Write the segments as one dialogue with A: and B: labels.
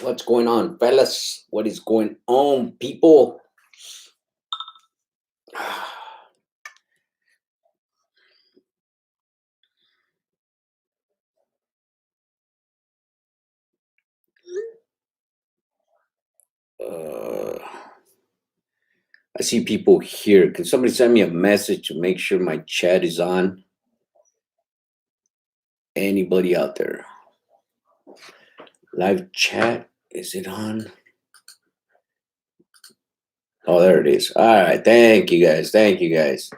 A: What's going on, fellas? What is going on, people? Uh, I see people here. Can somebody send me a message to make sure my chat is on? Anybody out there? Live chat, is it on? Oh, there it is. All right. Thank you guys. Thank you guys.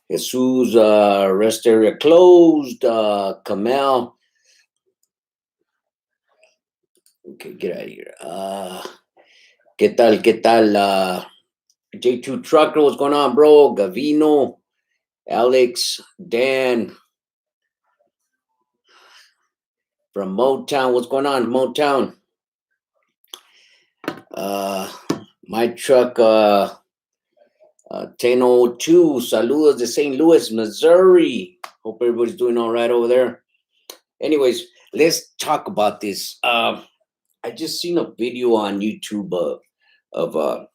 A: Jesus, rest area closed. Kamel. Okay, get out of here. ¿Qué tal? ¿Qué tal? J2 Trucker, what's going on, bro? Gavino, Alex, Dan from Motown. What's going on, Motown? My truck, 1002. Saludos de St. Louis, Missouri. Hope everybody's doing all right over there. Anyways, let's talk about this. I just seen a video on YouTube of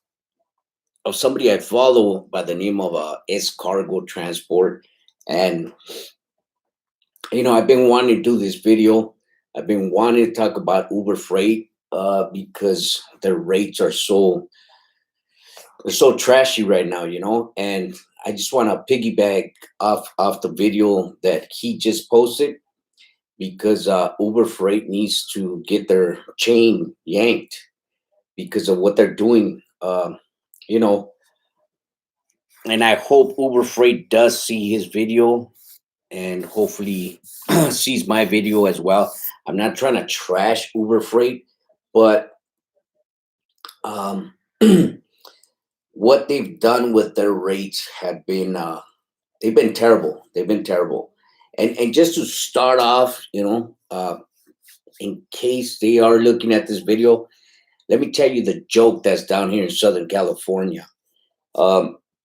A: somebody I follow by the name of S Cargo Transport, and I've been wanting to do this video. I've been wanting to talk about Uber Freight because their rates are so trashy right now, and I just want to piggyback off the video that he just posted, because Uber Freight needs to get their chain yanked because of what they're doing, and I hope Uber Freight does see his video and hopefully sees my video as well. I'm not trying to trash Uber Freight, but what they've done with their rates have been they've been terrible. They've been terrible. And just to start off, in case they are looking at this video, let me tell you the joke that's down here in Southern California.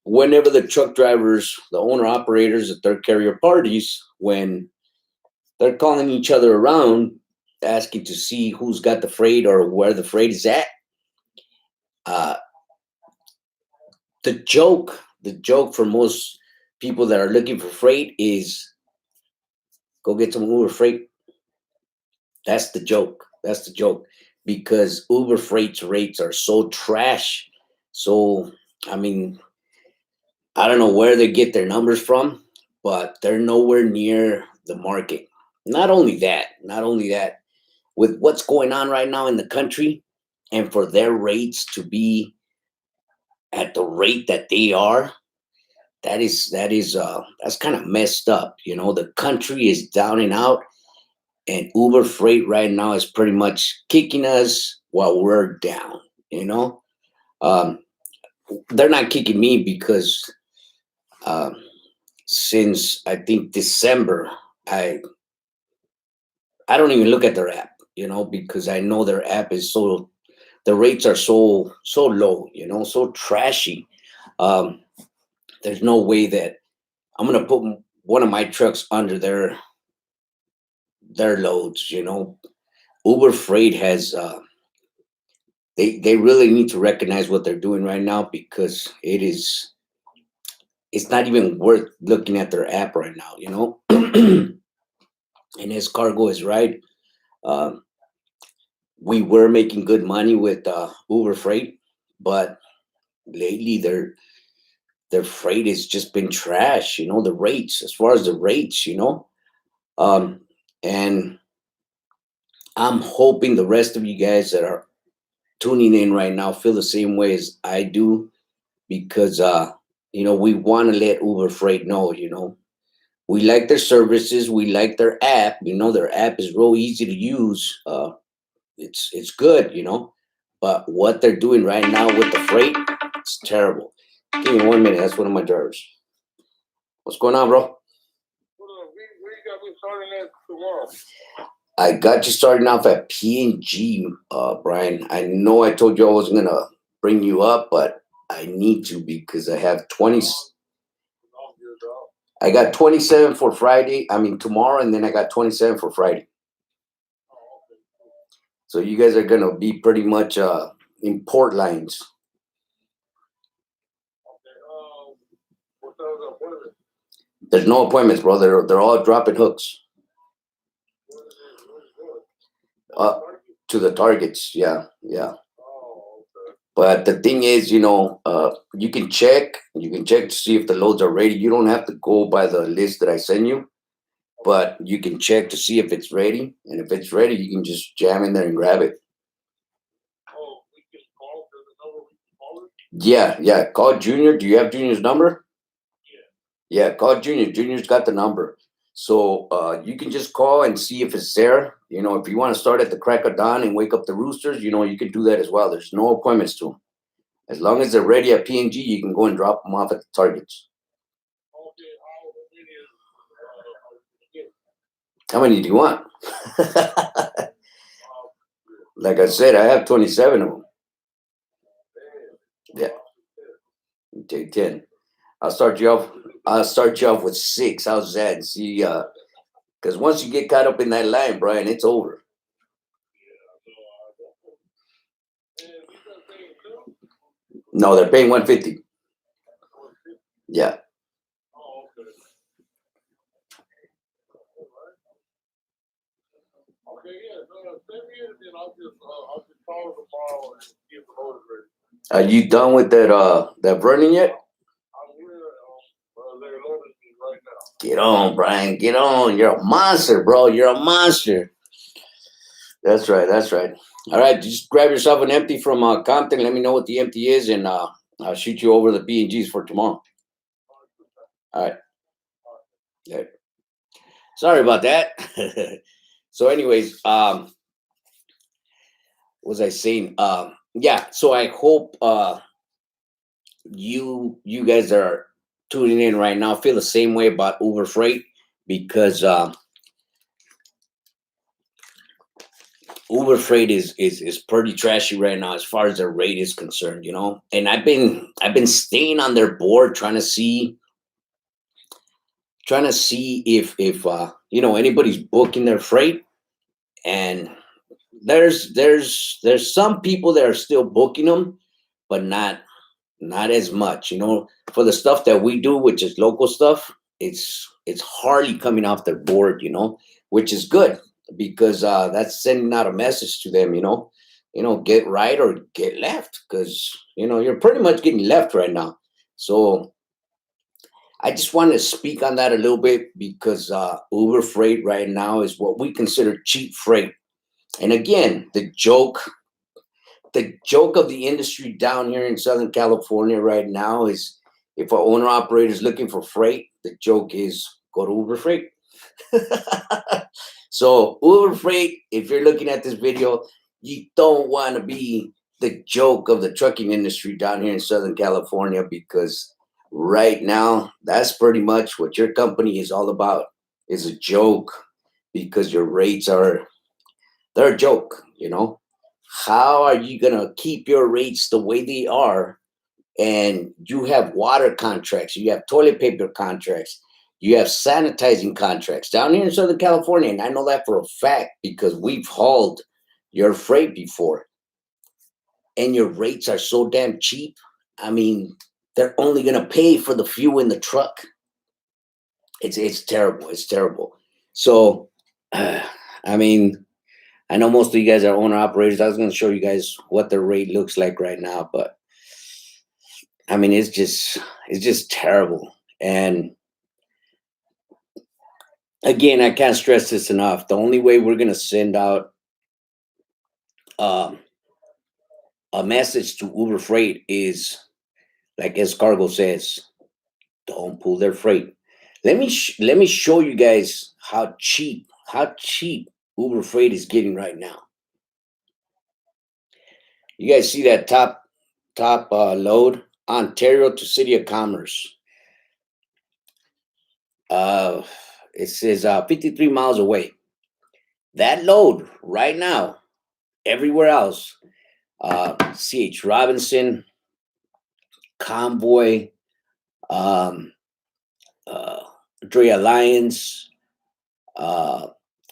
A: Whenever the truck drivers, the owner operators, the third carrier parties, when they're calling each other around, asking to see who's got the freight or where the freight is at, the joke for most people that are looking for freight is go get some Uber Freight. That's the joke. That's the joke, because Uber Freight's rates are so trash. So, I mean, I don't know where they get their numbers from, but they're nowhere near the market. Not only that, with what's going on right now in the country, and for their rates to be at the rate that they are, that's kind of messed up. The country is down and out, and Uber Freight right now is pretty much kicking us while we're down. They're not kicking me because since I think December, I don't even look at their app, because I know their app is the rates are so low, so trashy. There's no way that I'm gonna put one of my trucks under their loads. Uber Freight has they really need to recognize what they're doing right now, because it's not even worth looking at their app right now. And his cargo is right. We were making good money with Uber Freight, but lately their freight has just been trash. The rates, as far as the rates, and I'm hoping the rest of you guys that are tuning in right now feel the same way as I do, because we want to let Uber Freight know, we like their services, we like their app. Their app is real easy to use. It's good, but what they're doing right now with the freight, it's terrible. Give me 1 minute. That's one of my drivers. What's going on, bro?
B: Where you got me starting at tomorrow?
A: I got you starting off at P&G, Brian. I know I told you I wasn't gonna bring you up, but I need to, because I have 20. I got 27 for Friday. I mean tomorrow, and then I got 27 for Friday. So you guys are gonna be pretty much in port lines.
B: Okay. What's the other appointment?
A: There's no appointments, bro. They're all dropping hooks
B: What is it? What is good?
A: uh, to the targets. Yeah, yeah.
B: Oh, okay.
A: But the thing is, you can check. You can check to see if the loads are ready. You don't have to go by the list that I send you, but you can check to see if it's ready. And if it's ready, you can just jam in there and grab it.
B: Oh, we can call. There's a number we can call it.
A: Yeah, yeah. Call Junior. Do you have Junior's number?
B: Yeah.
A: Yeah, call Junior. Junior's got the number. So you can just call and see if it's there. If you want to start at the crack of dawn and wake up the roosters, you can do that as well. There's no appointments to them. As long as they're ready at PNG, you can go and drop them off at the targets.
B: Okay.
A: How many do you want?
B: Uh,
A: Like I said, I have 27 of them. Yeah, take 10. I'll start you off. I'll start you off with 6. How's that? And see, because once you get caught up in that line, Brian, it's over. No, they're paying 150. Yeah.
B: Oh, okay. Okay, yeah. Send me it, and then I'll just call tomorrow and see if the load is ready.
A: Are you done with that burning yet?
B: I'm here. They're loading me right now.
A: Get on, Brian. Get on. You're a monster, bro. You're a monster. That's right. That's right. All right. Just grab yourself an empty from Compton. Let me know what the empty is, and I'll shoot you over the B&Gs for tomorrow. All right. Yeah. Sorry about that. So, anyways, what was I saying? Yeah. So I hope you guys are tuning in right now feel the same way about Uber Freight, because Uber Freight is pretty trashy right now as far as their rate is concerned, And I've been staying on their board trying to see if anybody's booking their freight. And there's some people that are still booking them, but not as much, for the stuff that we do, which is local stuff. It's hardly coming off their board, which is good, because that's sending out a message to them, get right or get left, because you're pretty much getting left right now. So I just wanted to speak on that a little bit, because Uber Freight right now is what we consider cheap freight. And again, the joke of the industry down here in Southern California right now is, if an owner operator is looking for freight, the joke is go to Uber Freight. So Uber Freight, if you're looking at this video, you don't want to be the joke of the trucking industry down here in Southern California, because right now that's pretty much what your company is all about, is a joke, because your rates they're a joke. How are you going to keep your rates the way they are? And you have water contracts, you have toilet paper contracts, you have sanitizing contracts down here in Southern California. And I know that for a fact, because we've hauled your freight before. And your rates are so damn cheap. I mean, they're only going to pay for the fuel in the truck. It's terrible. It's terrible. So, I mean, I know most of you guys are owner operators. I was going to show you guys what the rate looks like right now, but I mean, it's just terrible. And again, I can't stress this enough. The only way we're going to send out um, a message to Uber Freight is, like Escargo says, don't pull their freight. Let me show you guys how cheap Uber Freight is getting right now. You guys see that top load, Ontario to City of Commerce. It says 53 miles away. That load right now, everywhere else, C.H. Robinson, Convoy, um, Dre Alliance,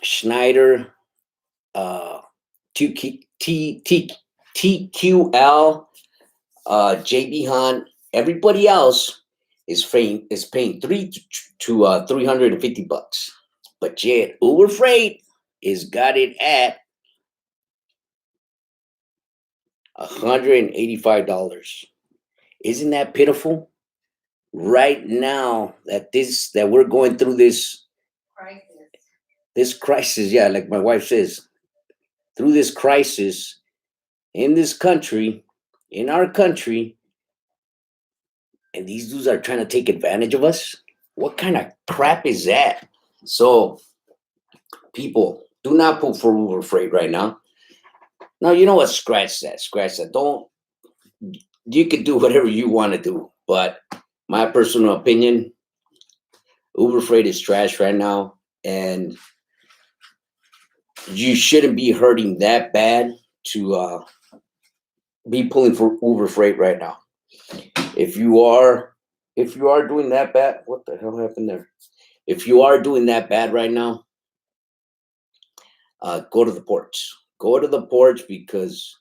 A: Schneider, TQL, JB Hunt, everybody else is paying three to 350 bucks. But yet Uber Freight is got it at $185. Isn't that pitiful? Right now that we're going through this crisis, yeah, like my wife says, through this crisis in this country, in our country, and these dudes are trying to take advantage of us. What kind of crap is that? So, people, do not pull for Uber Freight right now. No, you know what? Scratch that. Scratch that. Don't. You can do whatever you want to do, but my personal opinion, Uber Freight is trash right now, and you shouldn't be hurting that bad to be pulling for Uber Freight right now. If you are, if you are doing that bad, what the hell happened there? If you are doing that bad right now, go to the ports. Go to the ports because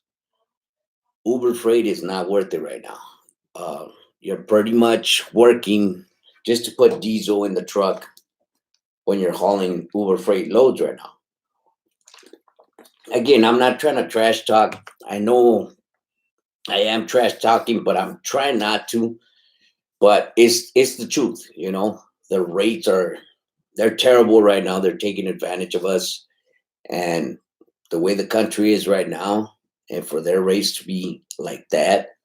A: Uber Freight is not worth it right now. You're pretty much working just to put diesel in the truck when you're hauling Uber Freight loads right now. Again, I'm not trying to trash talk. I know I am trash talking, but I'm trying not to. But it's the truth, you know. The rates they're terrible right now. They're taking advantage of us, and the way the country is right now, and for their rates to be like that,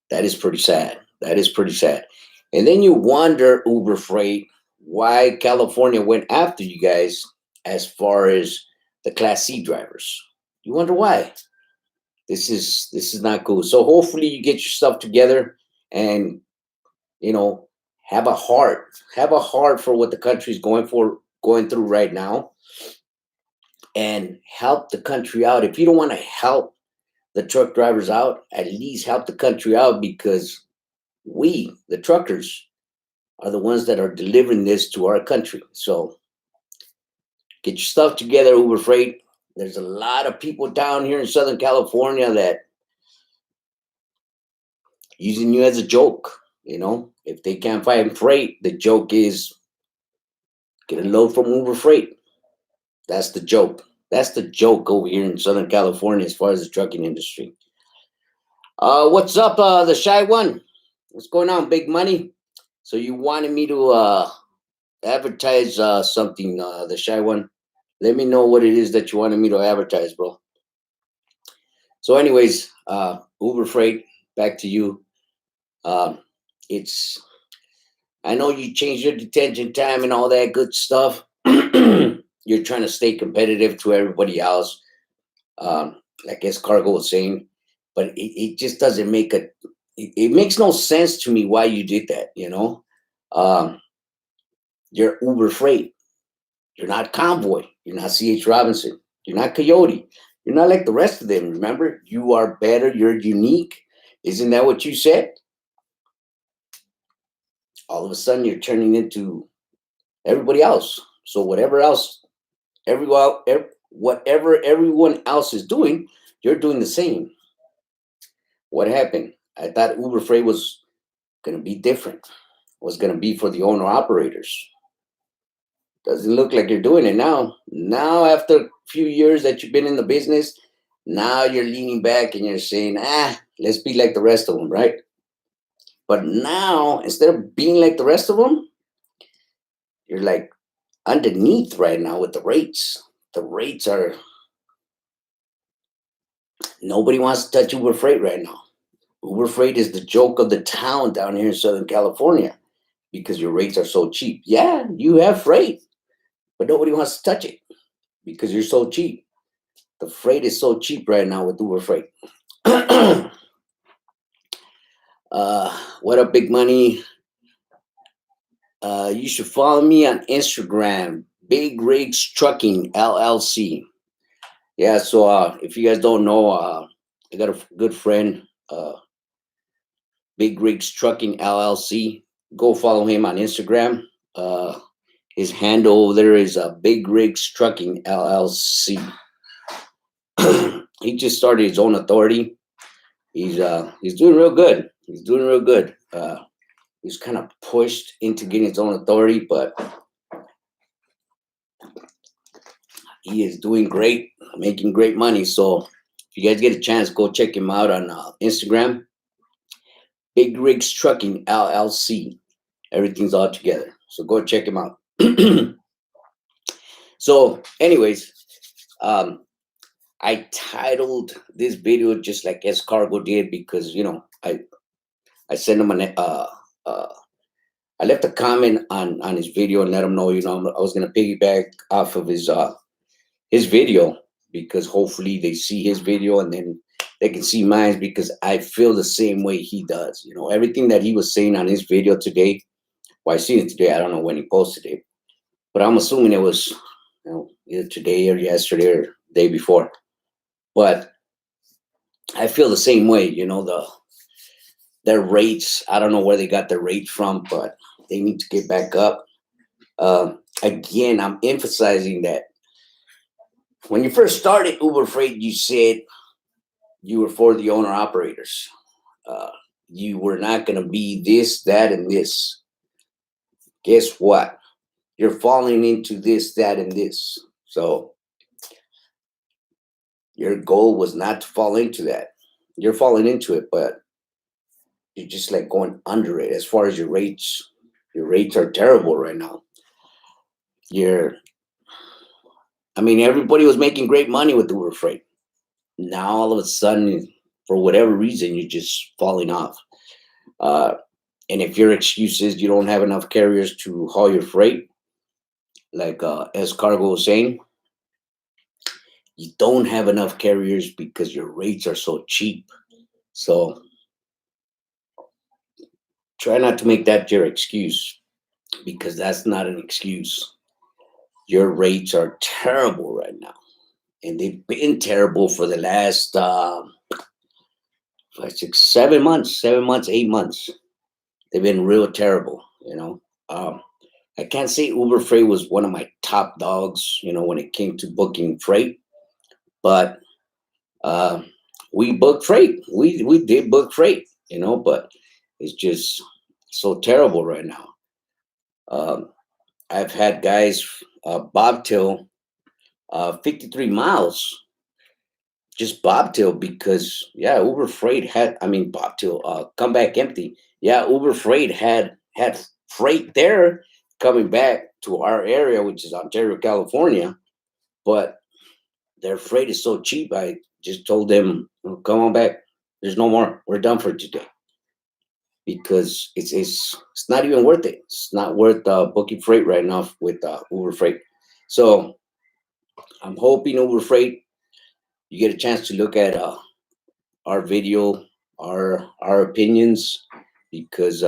A: that is pretty sad. That is pretty sad. And then you wonder, Uber Freight, why California went after you guys as far as the Class C drivers. You wonder why. This is not cool. So hopefully you get your stuff together and you know have a heart. Have a heart for what the country's going through right now and help the country out. If you don't want to help the truck drivers out, at least help the country out because we, the truckers, are the ones that are delivering this to our country. So get your stuff together, Uber Freight. There's a lot of people down here in Southern California that using you as a joke. You know, if they can't find freight, the joke is get a load from Uber Freight. That's the joke. That's the joke over here in Southern California as far as the trucking industry. What's up, the shy one? What's going on, big money? So you wanted me to advertise something, the shy one. Let me know what it is that you wanted me to advertise, bro. So, anyways, Uber Freight, back to you. Um, it's I know you changed your detention time and all that good stuff. You're trying to stay competitive to everybody else. Like as Cargo was saying, but it just doesn't make it makes no sense to me why you did that, you know. Um, you're Uber Freight. You're not Convoy. You're not CH Robinson. You're not Coyote. You're not like the rest of them. Remember, you are better. You're unique. Isn't that what you said? All of a sudden, you're turning into everybody else. So whatever else, whatever everyone else is doing, you're doing the same. What happened? I thought Uber Freight was going to be different. Was going to be for the owner operators. Doesn't look like you're doing it now. Now, after a few years that you've been in the business, now you're leaning back and you're saying, let's be like the rest of them, right? But now, instead of being like the rest of them, you're like underneath right now with the rates. The rates are, nobody wants to touch Uber Freight right now. Uber Freight is the joke of the town down here in Southern California because your rates are so cheap. Yeah, you have freight, but nobody wants to touch it because you're so cheap. The freight is so cheap right now with Uber Freight. What up, big money? You should follow me on Instagram, Big Rigs Trucking LLC. Yeah, so if you guys don't know, I got a good friend, Big Rigs Trucking LLC. Go follow him on Instagram. His handle over there is Big Rigs Trucking LLC. he just started his own authority. He's doing real good. He's doing real good. He's kind of pushed into getting his own authority, but he is doing great, making great money. So if you guys get a chance, go check him out on Instagram. Big Rigs Trucking LLC. Everything's all together. So go check him out. So, anyways, I titled this video just like S Cargo did because I sent him I left a comment on his video and let him know I was gonna piggyback off of his video because hopefully they see his video and then they can see mine because I feel the same way he does. Everything that he was saying on his video today. Well, I seen it today. I don't know when he posted it, but I'm assuming it was either today or yesterday or the day before. But I feel the same way. Their rates. I don't know where they got their rates from, but they need to get back up. Again, I'm emphasizing that when you first started Uber Freight, you said you were for the owner operators. You were not going to be this, that, and this. Guess what? You're falling into this, that, and this. So your goal was not to fall into that. You're falling into it, but you're just like going under it. As far as your rates are terrible right now. Everybody was making great money with Uber Freight. Now all of a sudden, for whatever reason, you're just falling off. And if your excuse is you don't have enough carriers to haul your freight, like as Cargo was saying, you don't have enough carriers because your rates are so cheap. So try not to make that your excuse because that's not an excuse. Your rates are terrible right now. And they've been terrible for the last 6, 7 months, 8 months. They've been real terrible, I can't say Uber Freight was one of my top dogs, when it came to booking freight, but we booked freight. We did book freight, but it's just so terrible right now. I've had guys bobtail 53 miles, just bobtail because Uber Freight bobtail come back empty. Uber Freight had freight there coming back to our area, which is Ontario, California, but their freight is so cheap. I just told them, come on back. There's no more. We're done for today because it's not even worth it. It's not worth booking freight right now with Uber Freight. So I'm hoping Uber Freight, you get a chance to look at our video, our opinions, because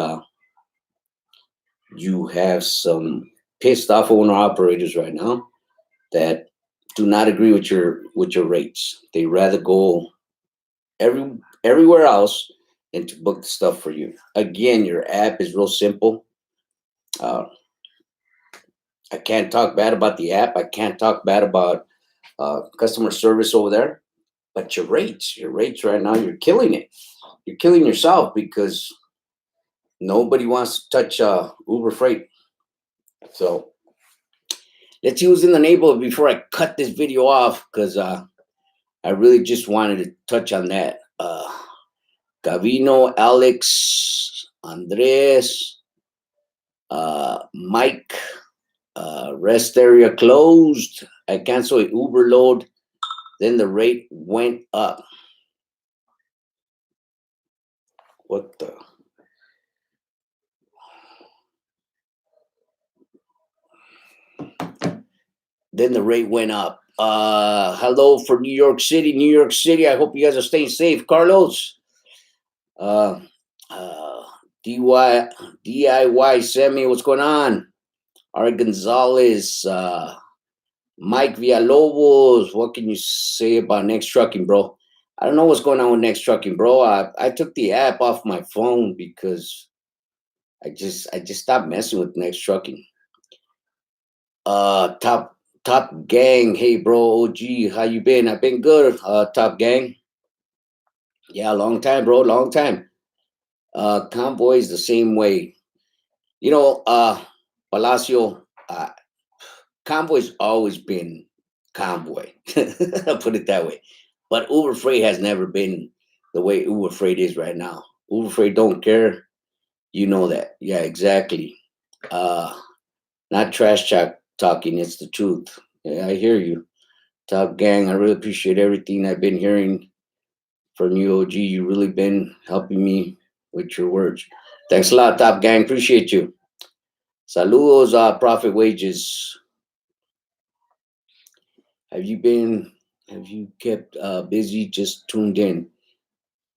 A: you have some pissed off owner operators right now that do not agree with your rates. They rather go everywhere else and to book the stuff for you. Again, your app is real simple. I can't talk bad about the app. I can't talk bad about customer service over there. But your rates right now, you're killing it. You're killing yourself because nobody wants to touch Uber Freight. So let's see who's in the neighborhood before I cut this video off because I really just wanted to touch on that. Gavino, Alex, Andres, Mike, rest area closed. I canceled an Uber load. Then the rate went up. What the? Then the rate went up. Hello for New York City. New York City. I hope you guys are staying safe. Carlos. DIY Sammy, what's going on? Ari Gonzalez, Mike Villalobos, what can you say about Next Trucking, bro? I don't know what's going on with Next Trucking, bro. I took the app off my phone because I just stopped messing with Next Trucking. Top Top Gang, hey bro, OG, how you been? I've been good. Top Gang, yeah, long time, bro, long time. Convoy's the same way. You know, Palacio, Convoy's always been Convoy. I'll put it that way. But Uber Freight has never been the way Uber Freight is right now. Uber Freight don't care. You know that. Yeah, exactly. Uh, Not trash talking. It's the truth. Yeah, I hear you. Top Gang, I really appreciate everything I've been hearing from you, OG. You really been helping me with your words. Thanks a lot, Top Gang. Appreciate you. Saludos, Profit Wages. Have you been? Have you kept busy? Just tuned in.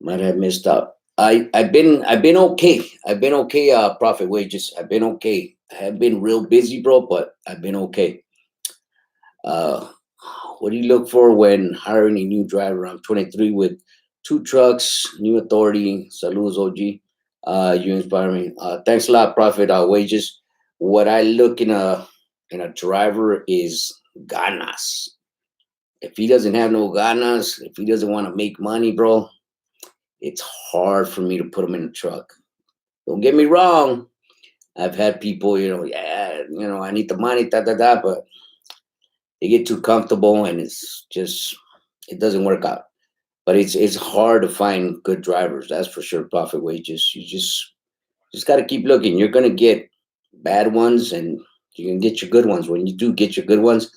A: Might have missed out. I've been okay. I've been okay. Profit Wages. I've been okay. I have been real busy, bro, but I've been okay. Uh, what do you look for when hiring a new driver? I'm 23 with two trucks, new authority. Saludos, OG. You inspire me. Thanks a lot, Profit Wages. What I look in a driver is ganas. If he doesn't have no ganas, if he doesn't want to make money, bro, it's hard for me to put him in a truck. Don't get me wrong. I've had people, yeah, I need the money, da da da, but they get too comfortable and it's just it doesn't work out. But it's hard to find good drivers, that's for sure. Profit Wages. You just got to keep looking. You're gonna get bad ones, and you can get your good ones. When you do get your good ones,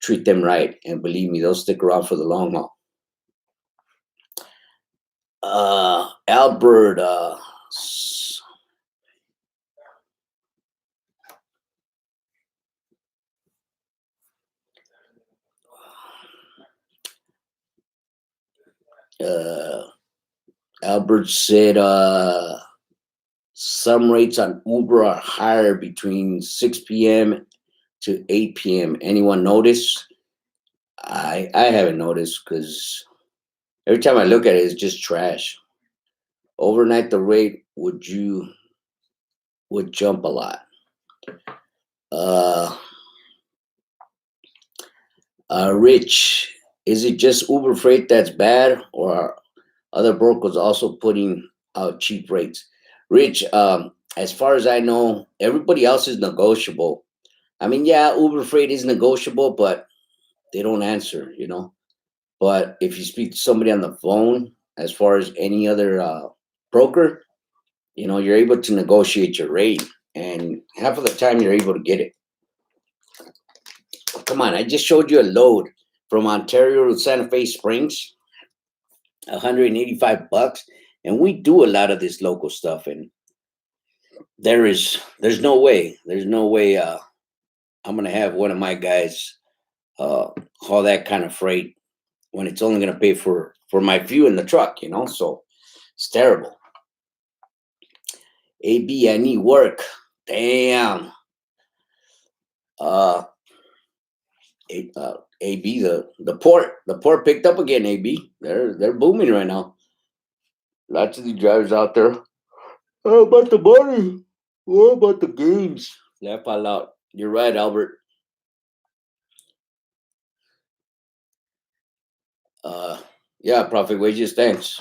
A: treat them right, and believe me, they'll stick around for the long haul. Albert, uh, Albert said some rates on Uber are higher between 6 p.m. to 8 p.m. Anyone notice? I haven't noticed because every time I look at it, it's just trash. Overnight, the rate would jump a lot. Uh, Rich, is it just Uber Freight that's bad, or are other brokers also putting out cheap rates? Rich, as far as I know, everybody else is negotiable. I mean, yeah, Uber Freight is negotiable, but they don't answer. But if you speak to somebody on the phone, as far as any other broker, you're able to negotiate your rate, and half of the time you're able to get it. Come on, I just showed you a load from Ontario to Santa Fe Springs, $185, and we do a lot of this local stuff, and there's no way I'm gonna have one of my guys haul that kind of freight when it's only gonna pay for my fuel in the truck. So it's terrible. AB, I need work. Damn. Uh, AB, the port picked up again. AB, they're booming right now. Lots of these drivers out there. How about the money? What about the games? Laugh out loud. You're right, Albert. Uh, yeah, Profit Wages. Thanks.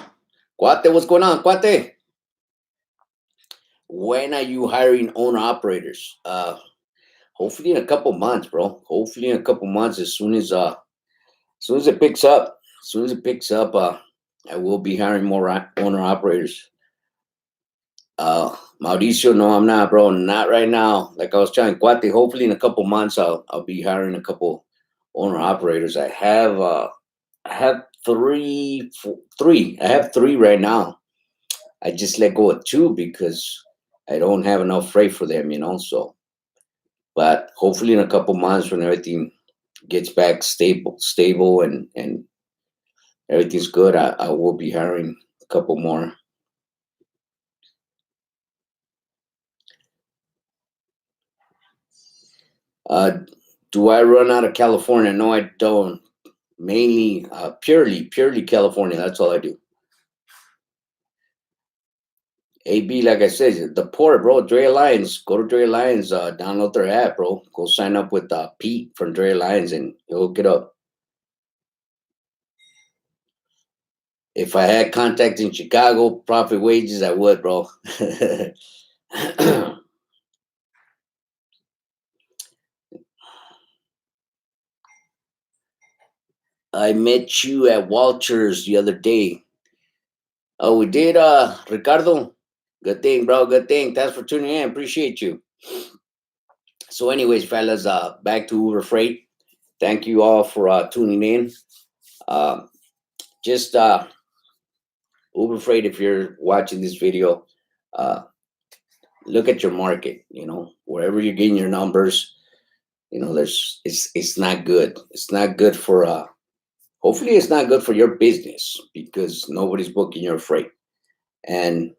A: Cuate, what's going on, Cuate? When are you hiring owner operators? Hopefully in a couple months, bro. Hopefully in a couple months, as soon as it picks up, I will be hiring more owner operators. Mauricio, no, I'm not, bro. Not right now. Like I was telling Cuate, hopefully in a couple months, I'll be hiring a couple owner operators. I have three. I have three right now. I just let go of two because I don't have enough freight for them. So, but hopefully in a couple months when everything gets back stable and everything's good, I will be hiring a couple more. Uh, do I run out of California? No, I don't. Mainly, purely California. That's all I do. AB, like I said, the port, bro. Dre Alliance. Go to Dre Alliance. Download their app, bro. Go sign up with Pete from Dre Alliance, and you'll hook it up. If I had contacts in Chicago, profit wages, I would, bro. I met you at Walters the other day. Oh, we did, Ricardo. Good thing, bro. Good thing. Thanks for tuning in. Appreciate you. So, anyways, fellas, back to Uber Freight. Thank you all for tuning in. Just Uber Freight, if you're watching this video, uh, look at your market. You know, wherever you're getting your numbers, you know, it's not good. It's not good for hopefully it's not good for your business because nobody's booking your freight. And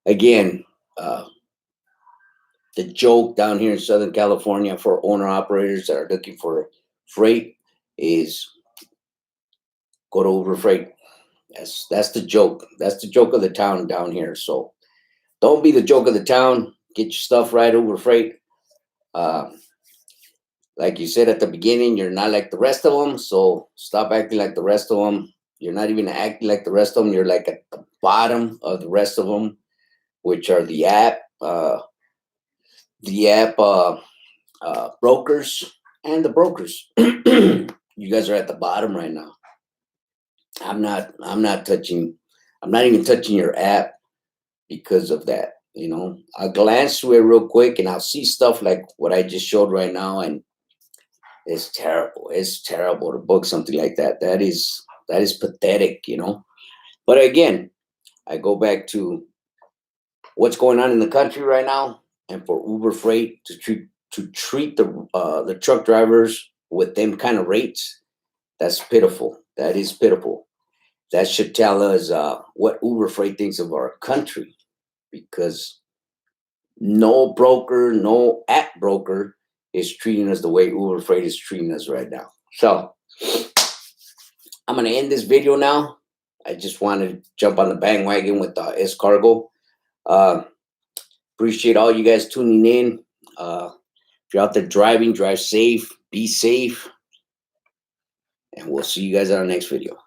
A: again, the joke down here in Southern California for owner operators that are looking for freight is go to Uber Freight. That's the joke. That's the joke of the town down here. So don't be the joke of the town. Get your stuff right, Uber Freight. Uh, like you said at the beginning, you're not like the rest of them. So stop acting like the rest of them. You're not even acting like the rest of them. You're like at the bottom of the rest of them, which are the app brokers and the brokers. You guys are at the bottom right now. I'm not touching. I'm not even touching your app because of that. You know, I'll glance through it real quick and I'll see stuff like what I just showed right now, and it's terrible. It's terrible to book something like that. That is pathetic. You know. But again, I go back to what's going on in the country right now, and for Uber Freight to treat the truck drivers with them kind of rates, that's pitiful. That is pitiful. That should tell us what Uber Freight thinks of our country, because no broker, no app broker is treating us the way Uber Freight is treating us right now. So I'm gonna end this video now. I just want to jump on the bandwagon with S Cargo. Appreciate all you guys tuning in. If you're out there driving, drive safe, be safe, and we'll see you guys on our next video.